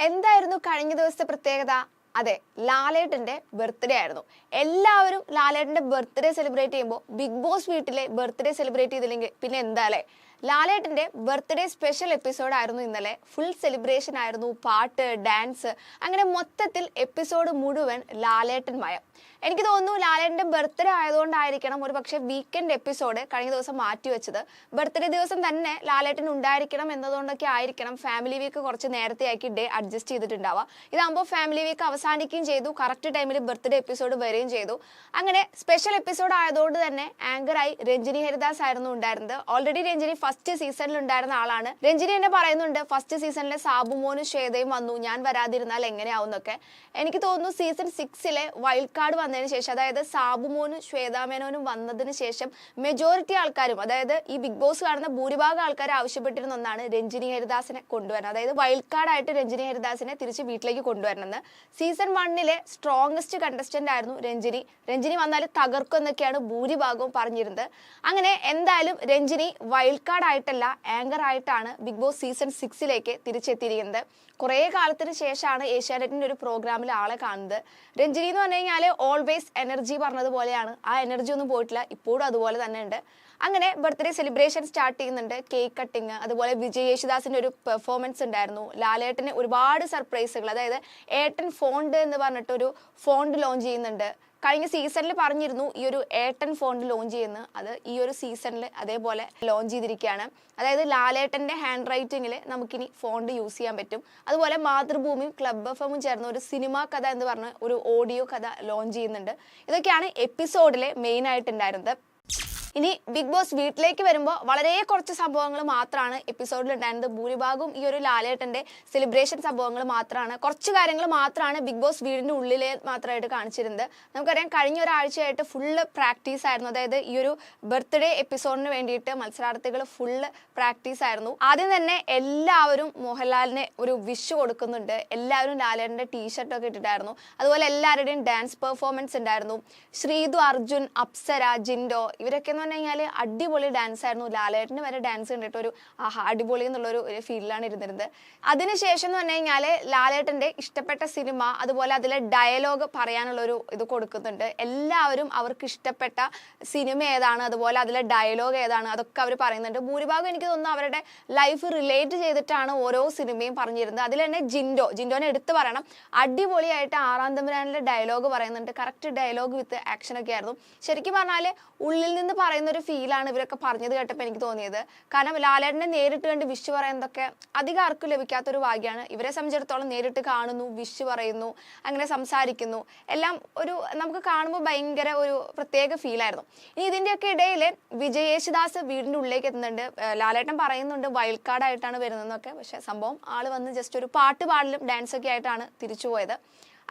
എന്തായിരുന്നു കഴിഞ്ഞ ദിവസത്തെ പ്രത്യേകത? അതെ, ലാലേട്ടന്റെ ബർത്ത്ഡേ ആയിരുന്നു. എല്ലാവരും ലാലേട്ടന്റെ ബർത്ത്ഡേ സെലിബ്രേറ്റ് ചെയ്യുമ്പോൾ ബിഗ് ബോസ് വീട്ടിലെ ബർത്ത്ഡേ സെലിബ്രേറ്റ് ചെയ്തില്ലെങ്കിൽ പിന്നെ എന്താ അല്ലേ? ലാലേട്ടന്റെ ബർത്ത്ഡേ സ്പെഷ്യൽ എപ്പിസോഡ് ആയിരുന്നു ഇന്നലെ. ഫുൾ സെലിബ്രേഷൻ ആയിരുന്നു, പാട്ട്, ഡാൻസ്, അങ്ങനെ മൊത്തത്തിൽ എപ്പിസോഡ് മുഴുവൻ ലാലേട്ടൻ മയം. എനിക്ക് തോന്നുന്നു ലാലേട്ടന്റെ ബർത്ത്ഡേ ആയതുകൊണ്ടായിരിക്കണം ഒരു പക്ഷേ വീക്കെൻഡ് എപ്പിസോഡ് കഴിഞ്ഞ ദിവസം മാറ്റിവെച്ചത്. ബർത്ത്ഡേ ദിവസം തന്നെ ലാലേട്ടൻ ഉണ്ടായിരിക്കണം എന്നതുകൊണ്ടൊക്കെ ആയിരിക്കണം ഫാമിലി വീക്ക് കുറച്ച് നേരത്തെ ആക്കി ഡേ അഡ്ജസ്റ്റ് ചെയ്തിട്ടുണ്ടാവുക. ഇതാകുമ്പോൾ ഫാമിലി വീക്ക് അവസാനിക്കുകയും ചെയ്തു, കറക്റ്റ് ടൈമിൽ ബർത്ത്ഡേ എപ്പിസോഡ് വരികയും ചെയ്തു. അങ്ങനെ സ്പെഷ്യൽ എപ്പിസോഡ് ആയതുകൊണ്ട് തന്നെ ആങ്കറായി രഞ്ജിനി ഹരിദാസ് ആയിരുന്നു ഉണ്ടായിരുന്നത്. ഓൾറെഡി രഞ്ജിനി ഫസ്റ്റ് സീസണിൽ ഉണ്ടായിരുന്ന ആളാണ്. രഞ്ജിനി എന്നെ പറയുന്നുണ്ട് ഫസ്റ്റ് സീസണിലെ സാബുമോനും ശ്വേതയും വന്നു, ഞാൻ വരാതിരുന്നാൽ എങ്ങനെയാവും എന്നൊക്കെ. എനിക്ക് തോന്നുന്നു സീസൺ 6 വൈൽഡ് കാർഡ് വന്നതിന് ശേഷം, അതായത് സാബുമോനും ശ്വേതാമേനോനും വന്നതിന് ശേഷം മെജോറിറ്റി ആൾക്കാരും, അതായത് ഈ ബിഗ് ബോസ് കാണുന്ന ഭൂരിഭാഗം ആൾക്കാർ ആവശ്യപ്പെട്ടിരുന്ന ഒന്നാണ് രഞ്ജിനി ഹരിദാസിനെ കൊണ്ടുവരണം. അതായത് വൈൽഡ് കാർഡായിട്ട് രഞ്ജിനി ഹരിദാസിനെ തിരിച്ച് വീട്ടിലേക്ക് കൊണ്ടുവരണമെന്ന്. സീസൺ 1 സ്ട്രോങ്ങസ്റ്റ് കണ്ടസ്റ്റന്റ് ആയിരുന്നു രഞ്ജിനി. രഞ്ജിനി വന്നാൽ തകർക്കും എന്നൊക്കെയാണ് ഭൂരിഭാഗവും പറഞ്ഞിരുന്നത്. അങ്ങനെ എന്തായാലും രഞ്ജിനി വൈൽഡ് കാർഡ് ആയിട്ടല്ല, ആങ്കർ ആയിട്ടാണ് ബിഗ് ബോസ് സീസൺ 6 തിരിച്ചെത്തിയിരിക്കുന്നത്. കുറേ കാലത്തിന് ശേഷമാണ് ഏഷ്യാനെറ്റിന്റെ ഒരു പ്രോഗ്രാമിൽ ആളെ കാണുന്നത്. രഞ്ജിനി എന്ന് പറഞ്ഞു കഴിഞ്ഞാൽ ഓൾവേസ് എനർജി പറഞ്ഞതുപോലെയാണ്. ആ എനർജി ഒന്നും പോയിട്ടില്ല, ഇപ്പോഴും അതുപോലെ തന്നെ ഉണ്ട്. അങ്ങനെ ബർത്ത്ഡേ സെലിബ്രേഷൻ സ്റ്റാർട്ട് ചെയ്യുന്നുണ്ട്, കേക്ക് കട്ടിങ്, അതുപോലെ വിജയ് യേശുദാസിന്റെ ഒരു പെർഫോമൻസ് ഉണ്ടായിരുന്നു. ലാലേട്ടന് ഒരുപാട് സർപ്രൈസുകൾ, അതായത് ഏട്ടൻ ഫോണ്ട് എന്ന് പറഞ്ഞിട്ടൊരു ഫോണ്ട് ലോഞ്ച് ചെയ്യുന്നുണ്ട്. കഴിഞ്ഞ സീസണിൽ പറഞ്ഞിരുന്നു ഈ ഒരു ഏട്ടൻ ഫോണ്ട് ലോഞ്ച് ചെയ്യുന്നത്, അത് ഈ ഒരു സീസണിൽ അതേപോലെ ലോഞ്ച് ചെയ്തിരിക്കുകയാണ്. അതായത് ലാലേട്ടന്റെ ഹാൻഡ് റൈറ്റിങ്ങിൽ നമുക്കിനി ഫോണ്ട് യൂസ് ചെയ്യാൻ പറ്റും. അതുപോലെ മാതൃഭൂമിയും ക്ലബ് എഫും ചേർന്ന് ഒരു സിനിമാ കഥ എന്ന് പറഞ്ഞ ഒരു ഓഡിയോ കഥ ലോഞ്ച് ചെയ്യുന്നുണ്ട്. ഇതൊക്കെയാണ് എപ്പിസോഡിലെ മെയിൻ ആയിട്ടുണ്ടായിരുന്നത്. ഇനി ബിഗ് ബോസ് വീട്ടിലേക്ക് വരുമ്പോൾ വളരെ കുറച്ച് സംഭവങ്ങൾ മാത്രമാണ് എപ്പിസോഡിൽ ഉണ്ടായിരുന്നത്. ഭൂരിഭാഗവും ഈ ഒരു ലാലേട്ടന്റെ സെലിബ്രേഷൻ സംഭവങ്ങൾ മാത്രമാണ്, കുറച്ച് കാര്യങ്ങൾ മാത്രമാണ് ബിഗ് ബോസ് വീടിന്റെ ഉള്ളിലെ മാത്രമായിട്ട് കാണിച്ചിരുന്നത്. നമുക്കറിയാം കഴിഞ്ഞ ഒരാഴ്ചയായിട്ട് ഫുള്ള് പ്രാക്ടീസ് ആയിരുന്നു. അതായത് ഈ ഒരു ബർത്ത്ഡേ എപ്പിസോഡിന് വേണ്ടിയിട്ട് മത്സരാർത്ഥികൾ ഫുള്ള് പ്രാക്ടീസ് ആയിരുന്നു. ആദ്യം തന്നെ എല്ലാവരും മോഹൻലാലിന് ഒരു വിഷ് കൊടുക്കുന്നുണ്ട്. എല്ലാവരും ലാലേട്ടന്റെ ടീഷർട്ടൊക്കെ ഇട്ടിട്ടായിരുന്നു. അതുപോലെ എല്ലാവരുടെയും ഡാൻസ് പെർഫോമൻസ് ഉണ്ടായിരുന്നു. ശ്രീതു, അർജുൻ, അപ്സര, ജിൻഡോ ഇവരൊക്കെ എന്ന് പറഞ്ഞു കഴിഞ്ഞാൽ അടിപൊളി ഡാൻസ് ആയിരുന്നു. ലാലേട്ടന് വരെ ഡാൻസ് കണ്ടിട്ട് ഒരു അടിപൊളി എന്നുള്ളൊരു ഫീലിലാണ് ഇരുന്നിരുന്നത്. അതിനുശേഷം എന്ന് പറഞ്ഞു കഴിഞ്ഞാൽ ലാലേട്ടന്റെ ഇഷ്ടപ്പെട്ട സിനിമ, അതുപോലെ അതിലെ ഡയലോഗ് പറയാനുള്ളൊരു ഇത് കൊടുക്കുന്നുണ്ട്. എല്ലാവരും അവർക്ക് ഇഷ്ടപ്പെട്ട സിനിമ ഏതാണ്, അതുപോലെ അതിലെ ഡയലോഗ് ഏതാണ്, അതൊക്കെ അവർ പറയുന്നുണ്ട്. ഭൂരിഭാഗം എനിക്ക് തോന്നുന്നു അവരുടെ ലൈഫ് റിലേറ്റ് ചെയ്തിട്ടാണ് ഓരോ സിനിമയും പറഞ്ഞിരുന്നത്. അതിൽ തന്നെ ജിൻഡോനെ എടുത്ത് പറയണം, അടിപൊളിയായിട്ട് ആറാം തമ്പുരാനിലെ ഡയലോഗ് പറയുന്നുണ്ട്. കറക്റ്റ് ഡയലോഗ് വിത്ത് ആക്ഷൻ ഒക്കെ ആയിരുന്നു. ശരിക്കും പറഞ്ഞാൽ ഉള്ളിൽ നിന്ന് പറയുന്ന ഒരു ഫീലാണ് ഇവരൊക്കെ പറഞ്ഞത് കേട്ടപ്പോൾ എനിക്ക് തോന്നിയത്. കാരണം ലാലേട്ടനെ നേരിട്ട് കണ്ട് വിഷ് പറയുന്നതൊക്കെ അധികം ആർക്കും ലഭിക്കാത്തൊരു ഭാഗ്യമാണ്. ഇവരെ സംബന്ധിച്ചിടത്തോളം നേരിട്ട് കാണുന്നു, വിഷ് പറയുന്നു, അങ്ങനെ സംസാരിക്കുന്നു, എല്ലാം ഒരു നമുക്ക് കാണുമ്പോൾ ഭയങ്കര ഒരു പ്രത്യേക ഫീലായിരുന്നു. ഇനി ഇതിൻ്റെയൊക്കെ ഇടയിൽ വിജയ് യേശുദാസ് വീടിൻ്റെ ഉള്ളിലേക്ക് എത്തുന്നുണ്ട്. ലാലേട്ടൻ പറയുന്നുണ്ട് വൈൽഡ് കാർഡ് ആയിട്ടാണ് വരുന്നതെന്നൊക്കെ. പക്ഷെ സംഭവം ആൾ വന്ന് ജസ്റ്റ് ഒരു പാട്ട് പാടലും ഡാൻസൊക്കെ ആയിട്ടാണ് തിരിച്ചു പോയത്.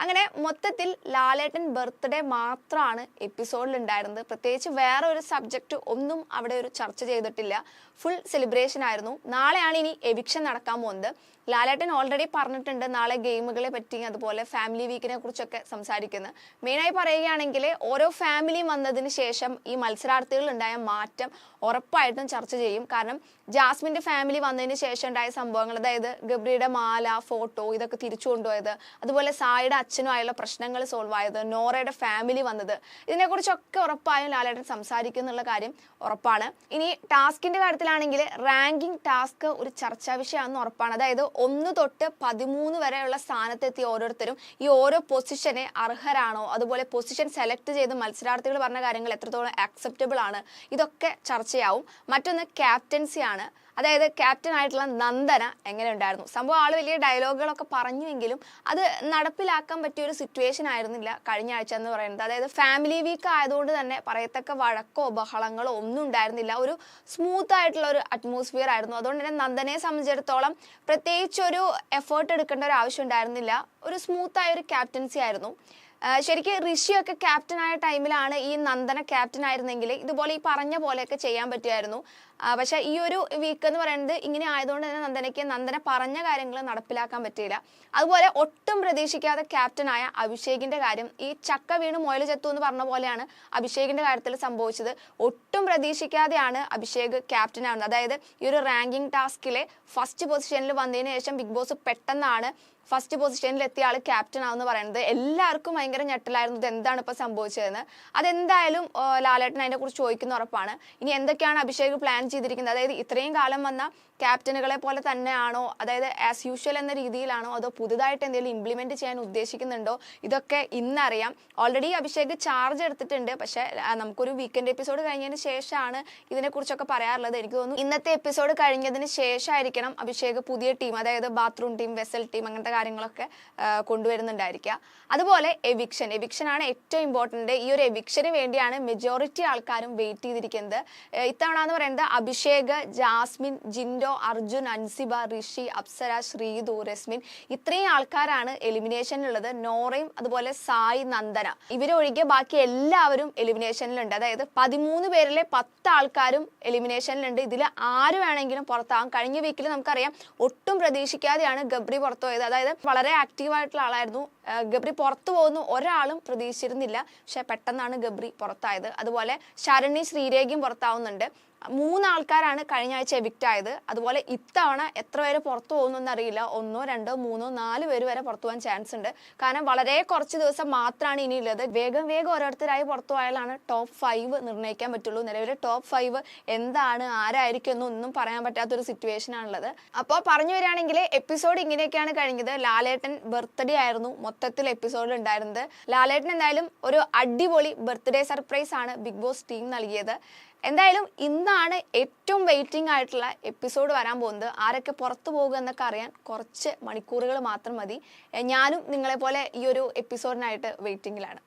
അങ്ങനെ മൊത്തത്തിൽ ലാലേട്ടൻ ബർത്ത്ഡേ മാത്രമാണ് എപ്പിസോഡിൽ ഉണ്ടായിരുന്നത്. പ്രത്യേകിച്ച് വേറെ ഒരു സബ്ജക്റ്റ് ഒന്നും അവിടെ ഒരു ചർച്ച ചെയ്തിട്ടില്ല. ഫുൾ സെലിബ്രേഷൻ ആയിരുന്നു. നാളെയാണ് ഇനി എവിക്ഷൻ നടക്കാൻ പോകുന്നത്. ലാലേട്ടൻ ഓൾറെഡി പറഞ്ഞിട്ടുണ്ട് നാളെ ഗെയിമുകളെ പറ്റി, അതുപോലെ ഫാമിലി വീക്കിനെ കുറിച്ചൊക്കെ സംസാരിക്കുന്നത്. മെയിനായി പറയുകയാണെങ്കിൽ ഓരോ ഫാമിലിയും വന്നതിന് ശേഷം ഈ മത്സരാർത്ഥികളിൽ ഉണ്ടായ മാറ്റം ഉറപ്പായിട്ടും ചർച്ച ചെയ്യും. കാരണം ജാസ്മിൻ്റെ ഫാമിലി വന്നതിന് ശേഷം ഉണ്ടായ സംഭവങ്ങൾ, അതായത് ഗബ്രിയുടെ മാല, ഫോട്ടോ ഇതൊക്കെ തിരിച്ചു കൊണ്ടുപോയത്, അതുപോലെ സായിയുടെ അച്ഛനുമായുള്ള പ്രശ്നങ്ങൾ സോൾവ് ആയത്, നോറയുടെ ഫാമിലി വന്നത്, ഇതിനെക്കുറിച്ചൊക്കെ ഉറപ്പായും ലാലേട്ടൻ സംസാരിക്കും എന്നുള്ള കാര്യം ഉറപ്പാണ്. ഇനി ടാസ്കിൻ്റെ കാര്യത്തിലാണെങ്കിൽ റാങ്കിങ് ടാസ്ക് ഒരു ചർച്ചാ വിഷയമാണെന്ന് ഉറപ്പാണ്. അതായത് 1 തൊട്ട് 13 വരെയുള്ള സ്ഥാനത്തെത്തിയ ഓരോരുത്തരും ഈ ഓരോ പൊസിഷനെ അർഹരാണോ, അതുപോലെ പൊസിഷൻ സെലക്ട് ചെയ്ത് മത്സരാർത്ഥികൾ പറഞ്ഞ കാര്യങ്ങൾ എത്രത്തോളം ആക്സെപ്റ്റബിൾ ആണ്, ഇതൊക്കെ ചർച്ചയാവും. മറ്റൊന്ന് ക്യാപ്റ്റൻസി ആണ്. അതായത് ക്യാപ്റ്റൻ ആയിട്ടുള്ള നന്ദന എങ്ങനെ ഉണ്ടായിരുന്നു. സംഭവം ആൾ വലിയ ഡയലോഗുകളൊക്കെ പറഞ്ഞുവെങ്കിലും അത് നടപ്പിലാക്കാൻ പറ്റിയ ഒരു സിറ്റുവേഷൻ ആയിരുന്നില്ല കഴിഞ്ഞ ആഴ്ച എന്ന് പറയുന്നത്. അതായത് ഫാമിലി വീക്ക് ആയതുകൊണ്ട് തന്നെ പറയത്തക്ക വഴക്കോ ബഹളങ്ങളോ ഒന്നും ഉണ്ടായിരുന്നില്ല. ഒരു സ്മൂത്ത് ആയിട്ടുള്ള ഒരു അറ്റ്മോസ്ഫിയർ ആയിരുന്നു. അതുകൊണ്ട് തന്നെ നന്ദനയെ സംബന്ധിച്ചിടത്തോളം പ്രത്യേകിച്ചൊരു എഫേർട്ട് എടുക്കേണ്ട ഒരു ആവശ്യം ഉണ്ടായിരുന്നില്ല. ഒരു സ്മൂത്തായ ഒരു ക്യാപ്റ്റൻസി ആയിരുന്നു. ശരിക്കും ഋഷിയൊക്കെ ക്യാപ്റ്റനായ ടൈമിലാണ് ഈ നന്ദന ക്യാപ്റ്റൻ ആയിരുന്നെങ്കിൽ ഇതുപോലെ ഈ പറഞ്ഞ പോലെയൊക്കെ ചെയ്യാൻ പറ്റുമായിരുന്നു. പക്ഷെ ഈ ഒരു വീക്ക് എന്ന് പറയുന്നത് ഇങ്ങനെ ആയതുകൊണ്ട് തന്നെ നന്ദന പറഞ്ഞ കാര്യങ്ങൾ നടപ്പിലാക്കാൻ പറ്റിയില്ല. അതുപോലെ ഒട്ടും പ്രതീക്ഷിക്കാതെ ക്യാപ്റ്റനായ അഭിഷേകിന്റെ കാര്യം, ഈ ചക്ക വീണ് മുയൽ ചത്തു എന്ന് പറഞ്ഞ പോലെയാണ് അഭിഷേകിന്റെ കാര്യത്തിൽ സംഭവിച്ചത്. ഒട്ടും പ്രതീക്ഷിക്കാതെയാണ് അഭിഷേക് ക്യാപ്റ്റൻ ആവുന്നത്. അതായത് ഈ ഒരു റാങ്കിങ് ടാസ്കിലെ ഫസ്റ്റ് പൊസിഷനിൽ വന്നതിന് ശേഷം ബിഗ് ബോസ് പെട്ടെന്നാണ് ഫസ്റ്റ് പൊസിഷനിൽ എത്തിയ ആൾ ക്യാപ്റ്റൻ ആവെന്ന് പറയുന്നത് എല്ലാവർക്കും ഭയങ്കര ഞെട്ടലായിരുന്നു. ഇത് എന്താണ് ഇപ്പോൾ സംഭവിച്ചതെന്ന്. അതെന്തായാലും ലാലേട്ടൻ അതിനെക്കുറിച്ച് ചോദിക്കുന്ന ഉറപ്പാണ്. ഇനി എന്തൊക്കെയാണ് അഭിഷേക് പ്ലാൻ ചെയ്തിരിക്കുന്നത്, അതായത് ഇത്രയും കാലം വന്ന ക്യാപ്റ്റനുകളെ പോലെ തന്നെയാണോ, അതായത് ആസ് യൂഷ്വൽ എന്ന രീതിയിലാണോ, അതോ പുതുതായിട്ട് എന്തെങ്കിലും ഇംപ്ലിമെന്റ് ചെയ്യാൻ ഉദ്ദേശിക്കുന്നുണ്ടോ, ഇതൊക്കെ ഇന്നറിയാം. ഓൾറെഡി അഭിഷേക് ചാർജ് എടുത്തിട്ടുണ്ട്. പക്ഷേ നമുക്കൊരു വീക്കെൻഡ് എപ്പിസോഡ് കഴിഞ്ഞതിന് ശേഷമാണ് ഇതിനെക്കുറിച്ചൊക്കെ പറയാറുള്ളത്. എനിക്ക് തോന്നുന്നു ഇന്നത്തെ എപ്പിസോഡ് കഴിഞ്ഞതിന് ശേഷമായിരിക്കണം അഭിഷേക് പുതിയ ടീം, അതായത് ബാത്റൂം ടീം, വെസൽ ടീം, അങ്ങനത്തെ കാര്യങ്ങളൊക്കെ കൊണ്ടുവരുന്നുണ്ടായിരിക്കുക. അതുപോലെ എവിക്ഷൻ ആണ് ഏറ്റവും ഇമ്പോർട്ടൻ്റ്. ഈ ഒരു എവിക്ഷന് വേണ്ടിയാണ് മെജോറിറ്റി ആൾക്കാരും വെയിറ്റ് ചെയ്തിരിക്കുന്നത്. ഇത്തവണ എന്ന് പറയുന്നത് അഭിഷേക്, ജാസ്മിൻ, ജിൻഡോ, അർജുൻ, അൻസിബ, ഋഷി, അപ്സര, ശ്രീതു, രസ്മിൻ, ഇത്രയും ആൾക്കാരാണ് എലിമിനേഷനിലുള്ളത്. നോറയും അതുപോലെ സായി, നന്ദന, ഇവരൊഴികെ ബാക്കി എല്ലാവരും എലിമിനേഷനിലുണ്ട്. അതായത് 13 പേരിലെ 10 ആൾക്കാരും എലിമിനേഷനിലുണ്ട്. ഇതിൽ ആര് വേണമെങ്കിലും പുറത്താകും. കഴിഞ്ഞ വീക്കിൽ നമുക്കറിയാം ഒട്ടും പ്രതീക്ഷിക്കാതെയാണ് ഗബ്രി പുറത്തു പോയത്. അതായത് വളരെ ആക്റ്റീവായിട്ടുള്ള ആളായിരുന്നു ഗബ്രി. പുറത്തു പോകുന്നു ഒരാളും പ്രതീക്ഷിച്ചിരുന്നില്ല. പക്ഷെ പെട്ടെന്നാണ് ഗബ്രി പുറത്തായത്. അതുപോലെ ശരണി, ശ്രീരേഖയും പുറത്താവുന്നുണ്ട്. 3 ആൾക്കാരാണ് കഴിഞ്ഞ ആഴ്ച എവിക്റ്റ് ആയത്. അതുപോലെ ഇത്തവണ എത്ര പേര് പുറത്തു പോകുന്നു അറിയില്ല. 1, 2, 3, 4 പേര് വരെ പുറത്തു പോകാൻ ചാൻസ് ഉണ്ട്. കാരണം വളരെ കുറച്ച് ദിവസം മാത്രമാണ് ഇനിയുള്ളത്. വേഗം ഓരോരുത്തരായി പുറത്തു പോയാലാണ് ടോപ്പ് 5 നിർണ്ണയിക്കാൻ പറ്റുള്ളൂ. നിലവിലെ ടോപ്പ് 5 എന്താണ്, ആരായിരിക്കും എന്നൊന്നും പറയാൻ പറ്റാത്തൊരു സിറ്റുവേഷൻ ആണുള്ളത്. അപ്പോൾ പറഞ്ഞു വരികയാണെങ്കിൽ എപ്പിസോഡ് ഇങ്ങനെയൊക്കെയാണ് കഴിഞ്ഞത്. ലാലേട്ടൻ ബർത്ത്ഡേ ആയിരുന്നു മൊത്തത്തിൽ എപ്പിസോഡിൽ ഉണ്ടായിരുന്നത്. ലാലേട്ടൻ എന്തായാലും ഒരു അടിപൊളി ബർത്ത്ഡേ സർപ്രൈസ് ആണ് ബിഗ് ബോസ് ടീം നൽകിയത്. എന്തായാലും ഇന്നാണ് ഏറ്റവും വെയിറ്റിംഗ് ആയിട്ടുള്ള എപ്പിസോഡ് വരാൻ പോകുന്നത്. ആരൊക്കെ പുറത്തു പോകുക എന്നൊക്കെ അറിയാൻ കുറച്ച് മണിക്കൂറുകൾ മാത്രം മതി. ഞാനും നിങ്ങളെപ്പോലെ ഈ ഒരു എപ്പിസോഡിനായിട്ട് വെയിറ്റിംഗിലാണ്.